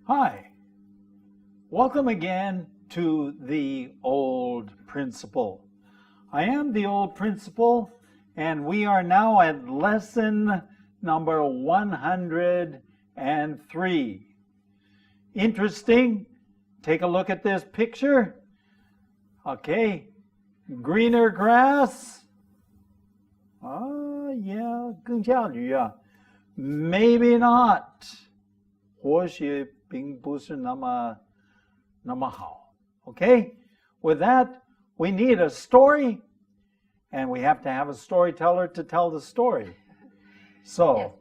Hi, welcome again to the Old Principle. I am the Old Principle, and we are now at lesson number 103. Interesting. Take a look at this picture. Okay, greener grass. Yeah, 更下雨啊. Maybe not. 或许并不是那么好. Okay? With that, we need a story, and we have to have a storyteller to tell the story. So, Yes.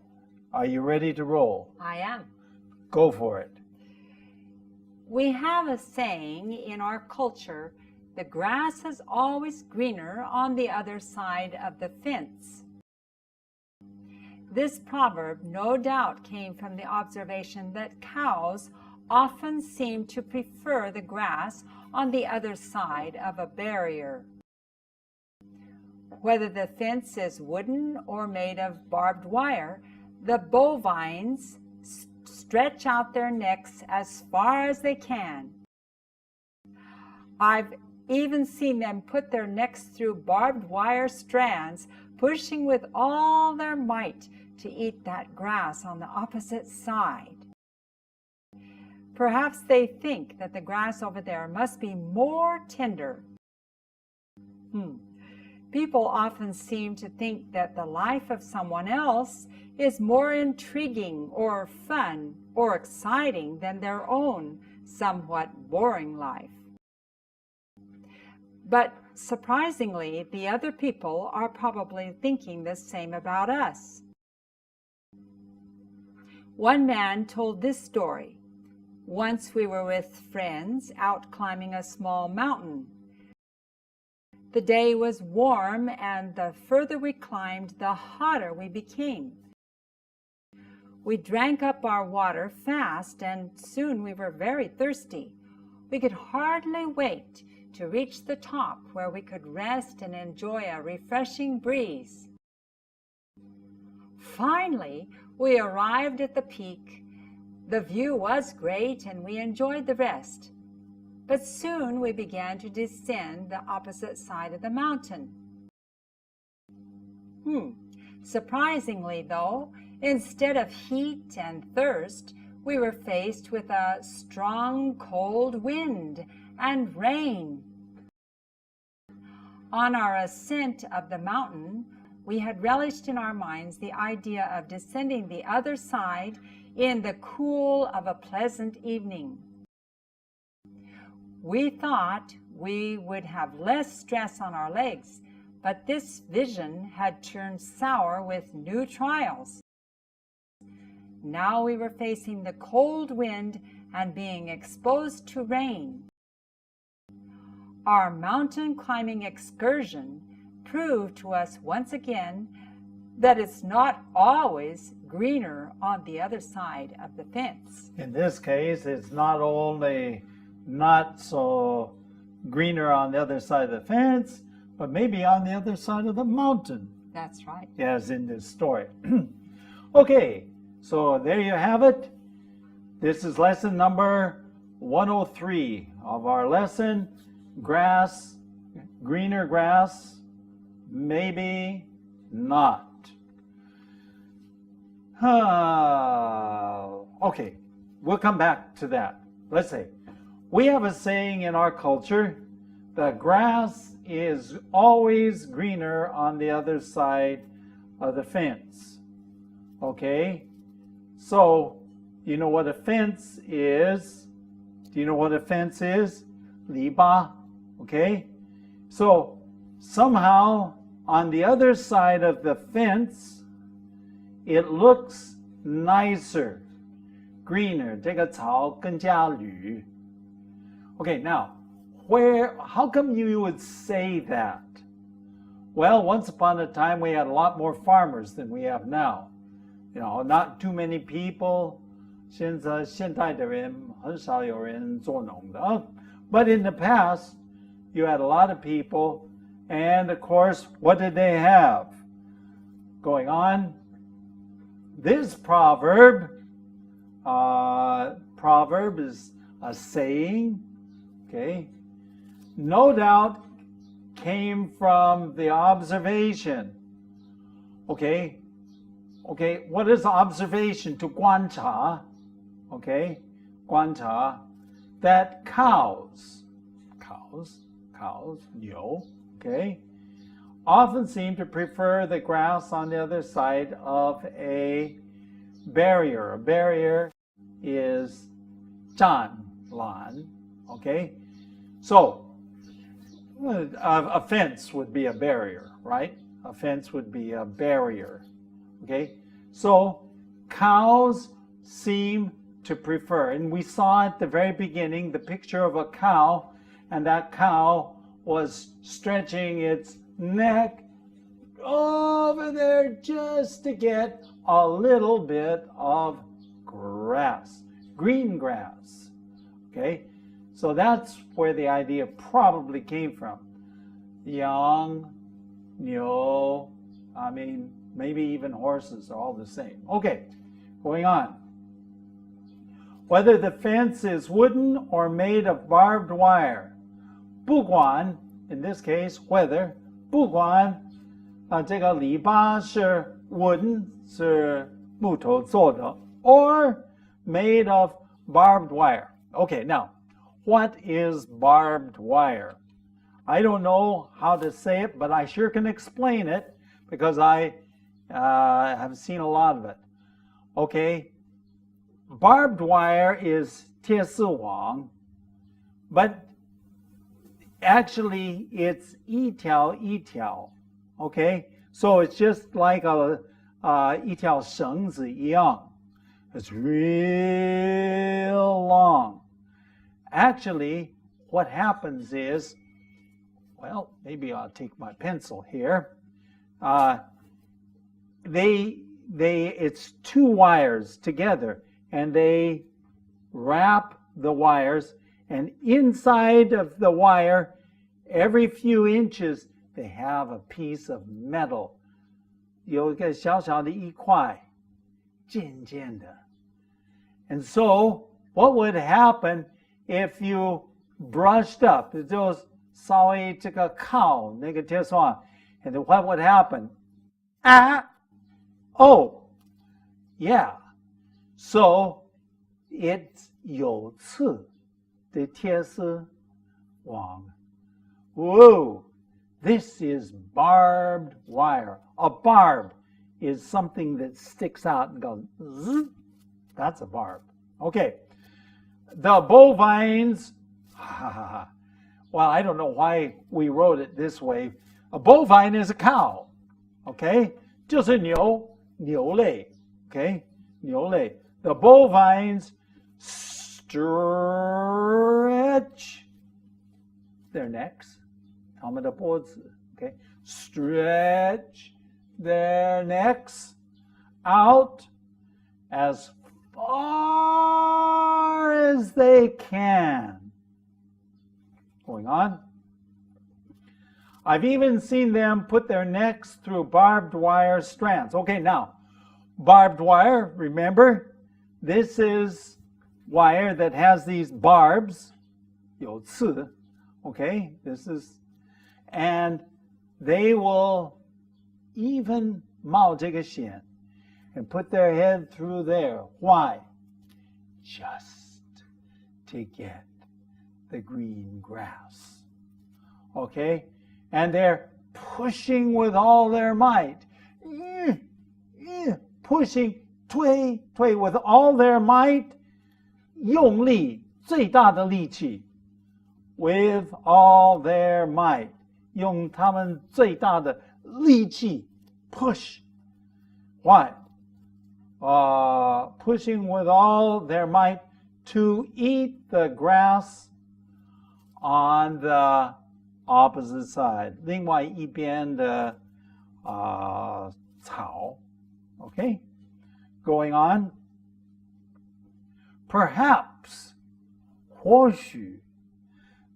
Are you ready to roll? I am. Go for it. We have a saying in our culture, the grass is always greener on the other side of the fence. This proverb no doubt came from the observation that cows often seem to prefer the grass on the other side of a barrier. Whether the fence is wooden or made of barbed wire, the bovines stretch out their necks as far as they can. I've even seen them put their necks through barbed wire strands, pushing with all their might to eat that grass on the opposite side. Perhaps they think that the grass over there must be more tender. People often seem to think that the life of someone else is more intriguing or fun or exciting than their own somewhat boring life. But surprisingly, the other people are probably thinking the same about us. One man told this story. Once we were with friends out climbing a small mountain. The day was warm, and the further we climbed, the hotter we became. We drank up our water fast, and soon we were very thirsty. We could hardly wait to reach the top where we could rest and enjoy a refreshing breeze. Finally, we arrived at the peak. The view was great, and we enjoyed the rest. But soon we began to descend the opposite side of the mountain. Surprisingly, though, instead of heat and thirst, we were faced with a strong, cold wind and rain. On our ascent of the mountain, we had relished in our minds the idea of descending the other side in the cool of a pleasant evening. We thought we would have less stress on our legs, but this vision had turned sour with new trials. Now we were facing the cold wind and being exposed to rain. Our mountain climbing excursion proved to us once again that it's not always greener on the other side of the fence. In this case, it's not only not so greener on the other side of the fence, but maybe on the other side of the mountain. That's right. As in this story. Okay, so there you have it. This is lesson number 103 of our lesson. Grass, greener grass, maybe not. Okay, we'll come back to that. Let's say, we have a saying in our culture, the grass is always greener on the other side of the fence. Okay, so you know what a fence is? Do you know what a fence is? 篱笆. Okay, so somehow on the other side of the fence, it looks nicer, greener. 这个草更加绿. Okay, now, how come you would say that? Well, once upon a time, we had a lot more farmers than we have now. You know, not too many people. 现代的人很少有人做农的. But in the past, you had a lot of people, and of course, what did they have going on? This proverb proverb, is a saying, okay, no doubt came from the observation. Okay, what is observation? To 观察, okay, 观察, that cows, 牛, okay, often seem to prefer the grass on the other side of a barrier. A barrier is 栅栏, okay? So, a fence would be a barrier, right? A fence would be a barrier, okay? So, cows seem to prefer, and we saw at the very beginning the picture of a cow, and that cow was stretching its neck over there just to get a little bit of grass, green grass, okay? So that's where the idea probably came from. Yang, niu, I mean, maybe even horses are all the same. Okay, going on. Whether the fence is wooden or made of barbed wire, 不管, in this case, whether, 不管, 这个篱笆是 wooden, 是木头做的, or made of barbed wire. Okay, now, what is barbed wire? I don't know how to say it, but I sure can explain it because I have seen a lot of it. Okay, barbed wire is 铁丝网, but actually it's 一条一条. Okay, so it's just like a 一条绳子一样. It's real long. Actually, what happens is, well, maybe I'll take my pencil here. It's two wires together, and they wrap the wires, and inside of the wire, every few inches, they have a piece of metal. 有一个小小的一块，尖尖的. And so, what would happen if you brushed up? 就稍微这个靠那个铁丝网, and then what would happen? Oh, yeah. So, it's 有刺的铁丝网. Whoa, this is barbed wire. A barb is something that sticks out and goes zzz. That's a barb. Okay. The bovines, well, I don't know why we wrote it this way. A bovine is a cow. Okay? 就是牛类. Okay? 牛类. The bovines stretch their necks. 他们的脖子. Okay? Stretch their necks out as far as they can. Going on. I've even seen them put their necks through barbed wire strands. Okay, now, barbed wire, remember, this is wire that has these barbs, 有刺, okay, this is, and they will even 冒这个险 and put their head through there. Why? Just to get the green grass. Okay? And they're pushing with all their might. Pushing, 推 with all their might. 用力，最大的力气. With all their might. 用他们最大的力气 push. Why? Pushing with all their might to eat the grass on the opposite side. 另外一边的草. Okay? Going on. Perhaps, 或许,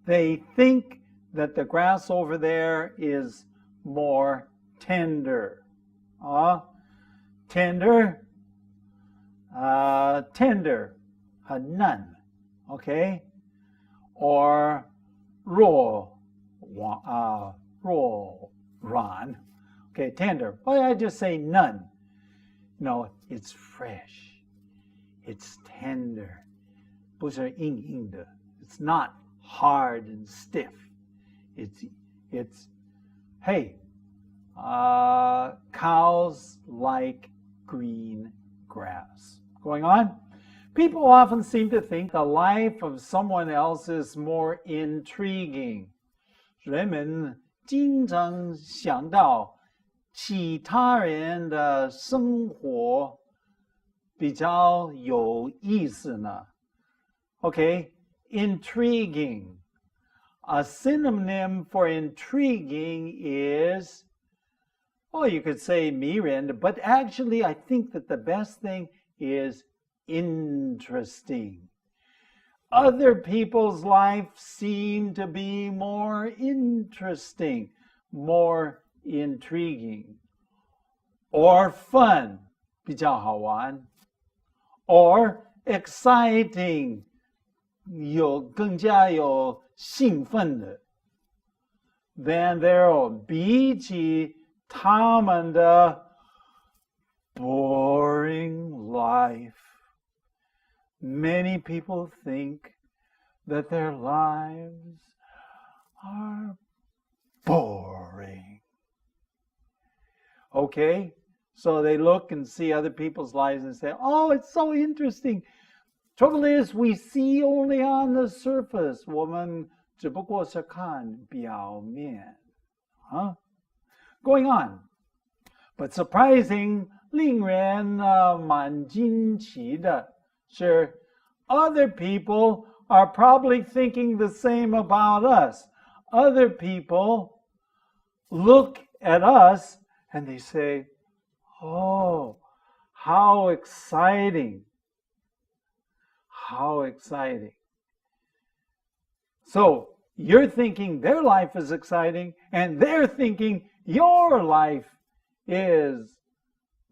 they think that the grass over there is more tender. Tender, tender, 很嫩 okay? Or 弱软, okay, tender. Why I just say none? No, it's fresh. It's tender. 不是硬硬的. It's not hard and stiff. It's hey, cows like green grass. Going on? People often seem to think the life of someone else is more intriguing. 人们经常想到其他人的生活比较有意思呢。Okay, intriguing. A synonym for intriguing is, well, you could say 迷人, but actually I think that the best thing is interesting. Other people's life seem to be more interesting, more intriguing, or fun, 比较好玩, or exciting, 更加有兴奋的 than their 比起他们的 boring life. Many people think that their lives are boring. Okay? So they look and see other people's lives and say, oh, it's so interesting. Trouble is, we see only on the surface. 我们只不过是看表面. Huh? Going on. But surprising, 令人蛮惊奇的是 other people are probably thinking the same about us. Other people look at us and they say, oh, how exciting. How exciting. So you're thinking their life is exciting and they're thinking your life is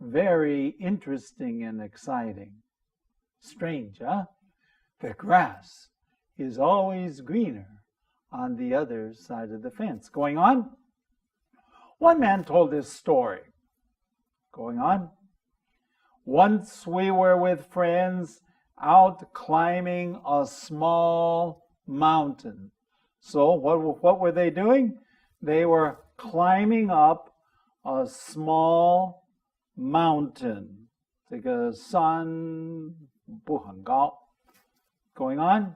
very interesting and exciting. Strange, huh? The grass is always greener on the other side of the fence. Going on? One man told this story. Going on? Once we were with friends out climbing a small mountain. So what were they doing? They were climbing up a small mountain. 这个山不很高. Going on?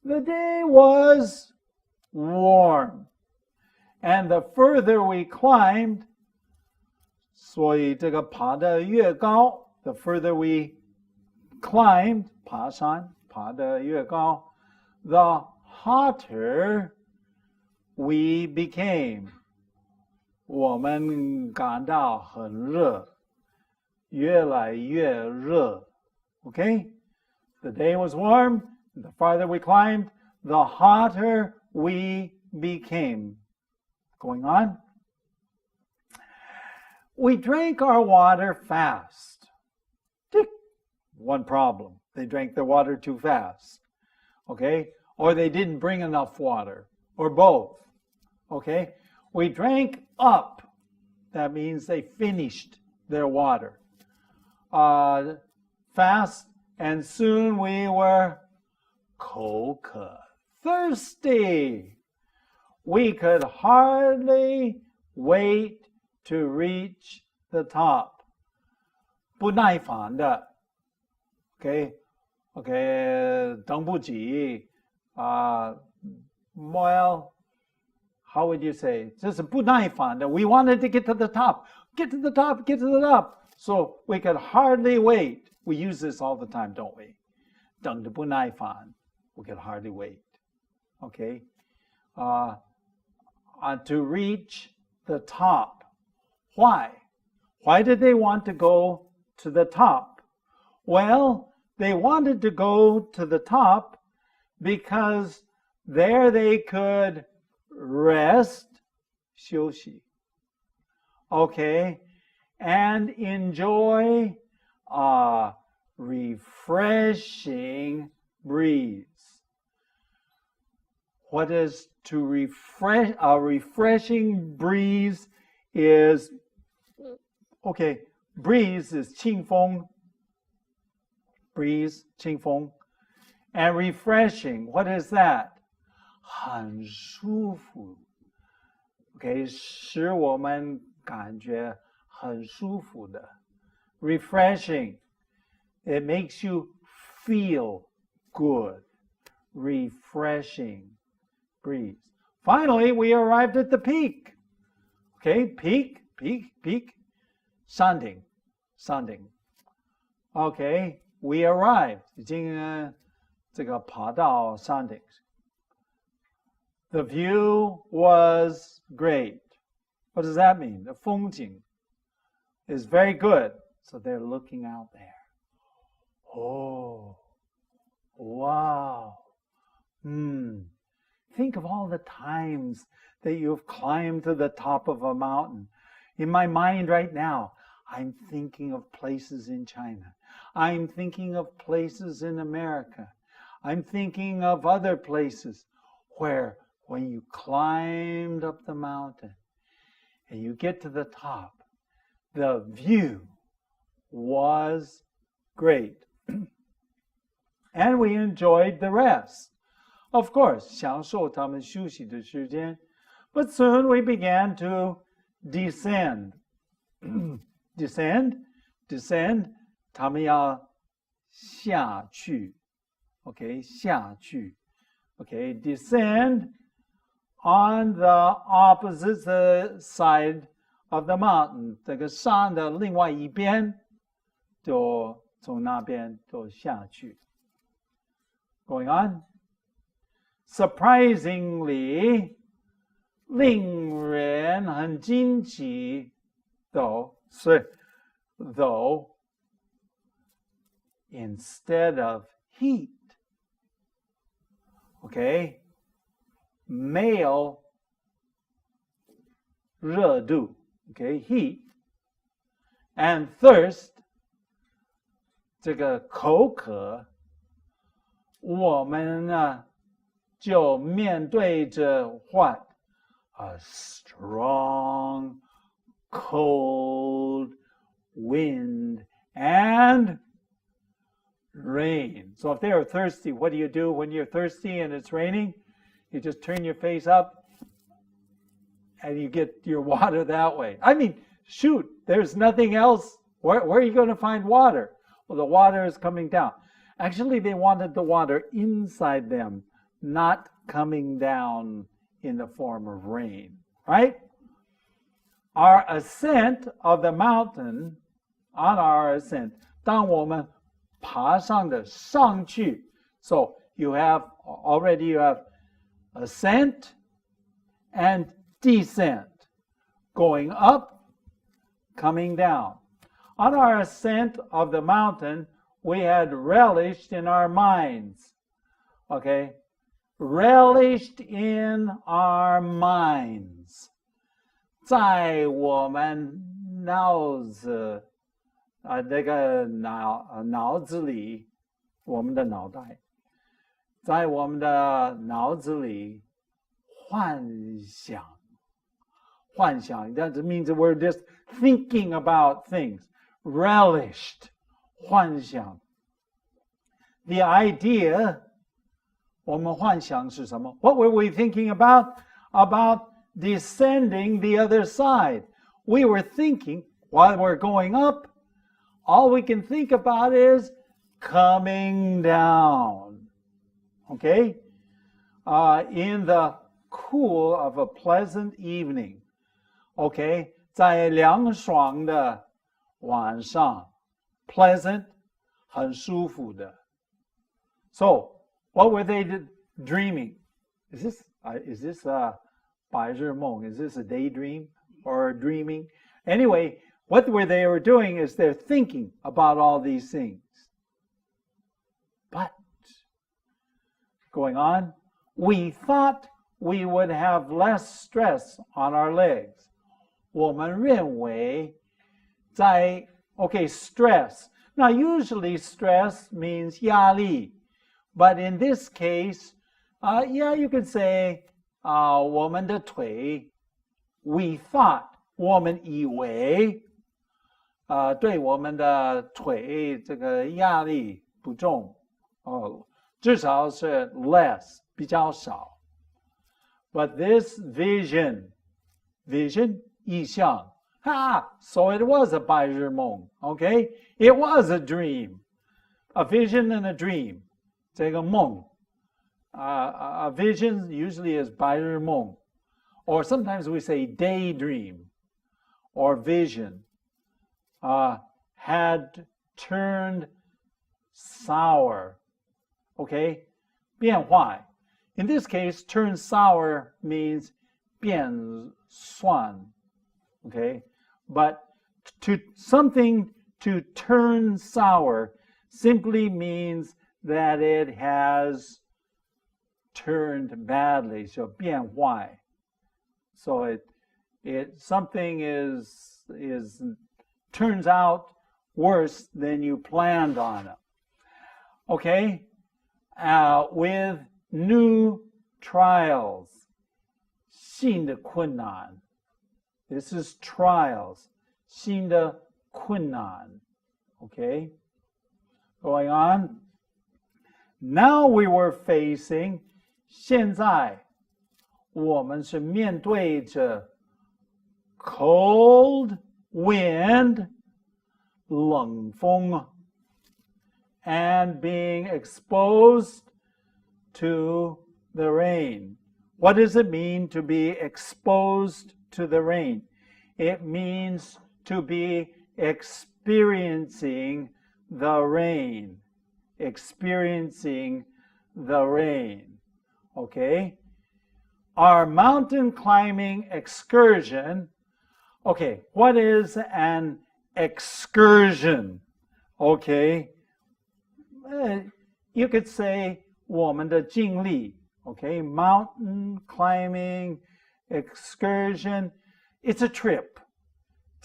The day was warm, and the further we climbed, 所以这个爬得越高, the further we climbed, 爬山爬得越高, the hotter we became. 我们感到很热, 越来越热. Okay? The day was warm, the farther we climbed, the hotter we became. Going on? We drank our water fast. Tick. One problem. They drank their water too fast. Okay? Or they didn't bring enough water. Or both. Okay? We drank up. That means they finished their water. Fast. And soon we were 口渴, thirsty. We could hardly wait to reach the top. 不耐烦的. Okay? Okay, 等不及. Well, how would you say? 这是不耐烦的. We wanted to get to the top. Get to the top, get to the top. So we could hardly wait. We use this all the time, don't we? 等得不耐烦. We could hardly wait. Okay? To reach the top. Why? Why did they want to go to the top? Well, they wanted to go to the top because there they could rest, 休息. Okay? And enjoy refreshing breeze. What is to refresh? A refreshing breeze is, okay, breeze is 清风. Breeze, 清风. And refreshing, what is that? 很舒服. Okay, 使我们感觉很舒服的. Refreshing, it makes you feel good. Refreshing breeze. Finally, we arrived at the peak. Okay, peak. 山顶. Okay, we arrived. 已经这个爬到山顶. The view was great. What does that mean? The 风景 is very good. So they're looking out there. Oh, wow. Think of all the times that you've climbed to the top of a mountain. In my mind right now, I'm thinking of places in China. I'm thinking of places in America. I'm thinking of other places where when you climbed up the mountain and you get to the top, the view was great. And we enjoyed the rest. Of course, 享受他们休息的时间. But soon we began to descend. Descend, 他们要下去. Okay, 下去. Okay, descend on the opposite side of the mountain. 这个山的另外一边就从那边就下去. Going on. Surprisingly, 令人很惊奇 though instead of heat, okay, male 热度 okay, heat, and thirst 这个口渴，我们呢就面对着 what? A strong, cold wind and rain. So if they are thirsty, what do you do when you're thirsty and it's raining? You just turn your face up and you get your water that way. I mean, shoot, there's nothing else. Where are you going to find water? Well, the water is coming down. Actually, they wanted the water inside them, not coming down in the form of rain, right? Our ascent of the mountain, on our ascent, 当我们爬上的上去, so you have ascent and descent, going up, coming down. On our ascent of the mountain, we had relished in our minds, okay? Relished in our minds. 在我们脑子那个脑子里，我们的脑袋，在我们的脑子里幻想 that means that we're just thinking about things. Relished 幻想 The idea 我们幻想是什么 What were we thinking about? About descending the other side. We were thinking while we're going up, all we can think about is coming down. Okay? In the cool of a pleasant evening. Okay? 在凉爽的晚上 pleasant 很舒服的 So, what were they dreaming? Is this 白日梦? Is this a daydream or dreaming? Anyway, what they were doing is they're thinking about all these things. But, going on, we thought we would have less stress on our legs. 我们认为okay, stress. Now, usually stress means 压力. But in this case, yeah, you could say 我们的腿 we thought 我们以为对我们的腿这个压力不重至少是 less 比较少。But this vision 意象 so it was a 白日梦 okay? It was a dream. A vision and a dream. 这个梦 a vision usually is 白日梦 or sometimes we say daydream or vision had turned sour. Okay? 变坏. In this case, turn sour means 变酸. Okay? But something to turn sour simply means that it has turned badly. So 变坏. So it something is turns out worse than you planned on it. Okay? With new trials. 新的困难. This is trials. 新的困难. Okay? Going on. Now we were facing 现在我们是面对着 cold wind 冷风 and being exposed to the rain. What does it mean to be exposed to the rain? It means to be experiencing the rain. Experiencing the rain. Okay? Our mountain climbing excursion. Okay, what is an excursion? Okay? You could say 我们的经历. Okay? Mountain climbing excursion. It's a trip.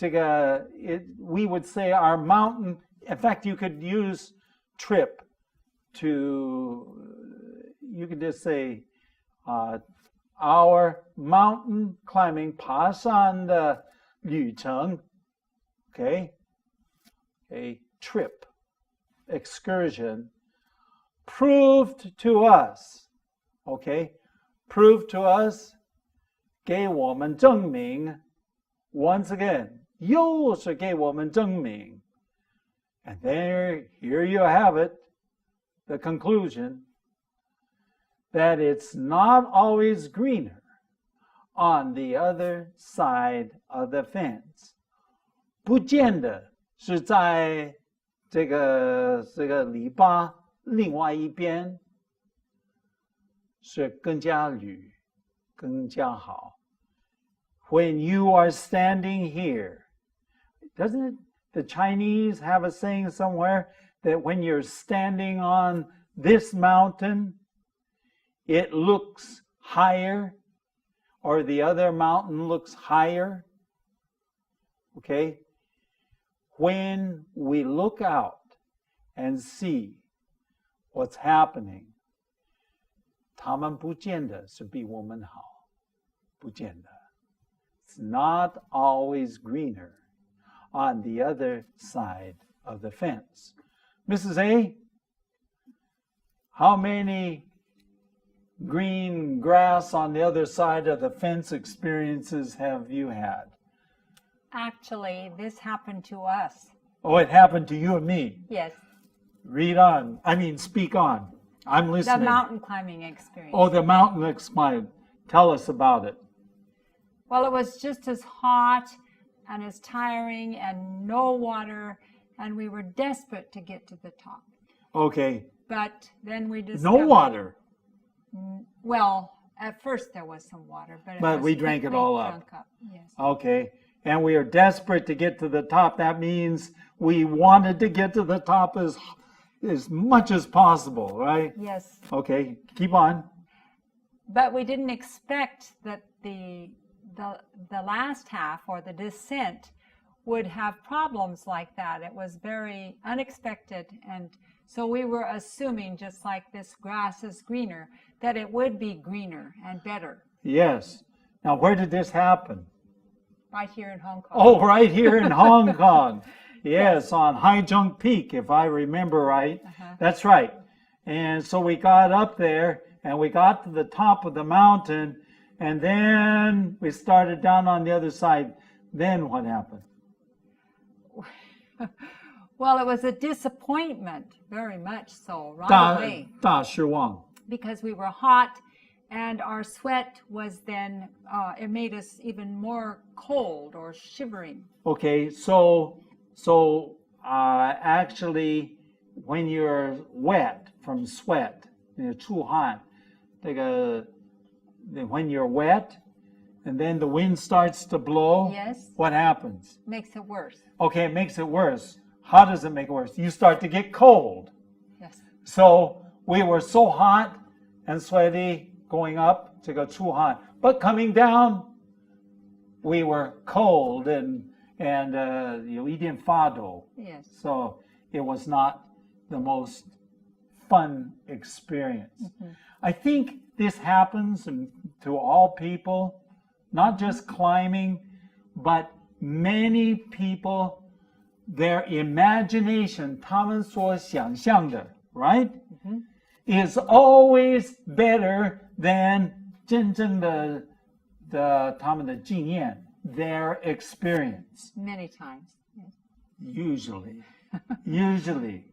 We would say our mountain, in fact, you could use trip you could just say our mountain climbing 爬山的旅程 okay a trip excursion proved to us okay proved to us 给我们证明 once again 又是给我们证明 and here you have it the conclusion that it's not always greener on the other side of the fence. 不见得是在这个篱笆另外一边是更加绿更加好 When you are standing here, doesn't the Chinese have a saying somewhere that when you're standing on this mountain, it looks higher, or the other mountain looks higher? Okay? When we look out and see what's happening, 他们不见得是比我们好，不见得. It's not always greener on the other side of the fence. Mrs. A, how many green grass on the other side of the fence experiences have you had? Actually, this happened to us. Oh, it happened to you and me. Yes. Read on. Speak on. I'm listening. The mountain climbing experience. Oh, the mountain climb. Tell us about it. Well, it was just as hot and as tiring and no water, and we were desperate to get to the top. Okay. But then we discovered... No water. Well, at first there was some water, but we drank it all up. Yes. Okay. And we are desperate to get to the top. That means we wanted to get to the top as much as possible, right? Yes. Okay. Keep on. But we didn't expect that the last half or the descent would have problems like that. It was very unexpected, and So we were assuming, just like this grass is greener, that it would be greener and better Yes. Now, where did this happen? right here in Hong Kong. Oh, right here in Hong Kong. Yes, on Haizhong Peak, if I remember right. That's right. And so we got up there and we got to the top of the mountain, and then we started down on the other side. Then what happened? Well, it was a disappointment, very much so, right away, 大失望. because we were hot and our sweat was then, it made us even more cold or shivering. Okay, so actually, when you're wet from sweat, 出汗, when you're wet, and then the wind starts to blow, Yes. what happens? Makes it worse. Okay, it makes it worse. How does it make it worse? You start to get cold. Yes. So we were so hot and sweaty going up to go 出汗, but coming down, we were cold and 有一点发抖. Yes. So it was not the most fun experience. I think this happens to all people, not just climbing, but many people, their imagination, 他们所想象的, right, is always better than 真正的他们的经验, their experience. Many times. Yes. Usually.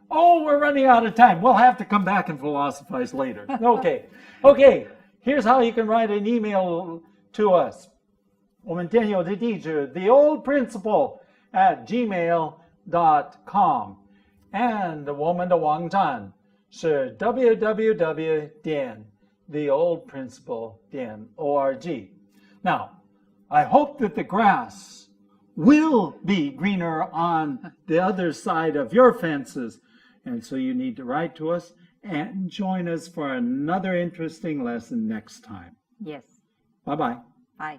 Oh, we're running out of time. We'll have to come back and philosophize later. Okay. Here's how you can write an email to us. 我们电邮的地址 theoldprinciple@gmail.com, and 我们的网站是 www.theoldprinciple.org. Now, I hope that the grass will be greener on the other side of your fences. And so you need to write to us and join us for another interesting lesson next time. Yes. Bye-bye. Bye.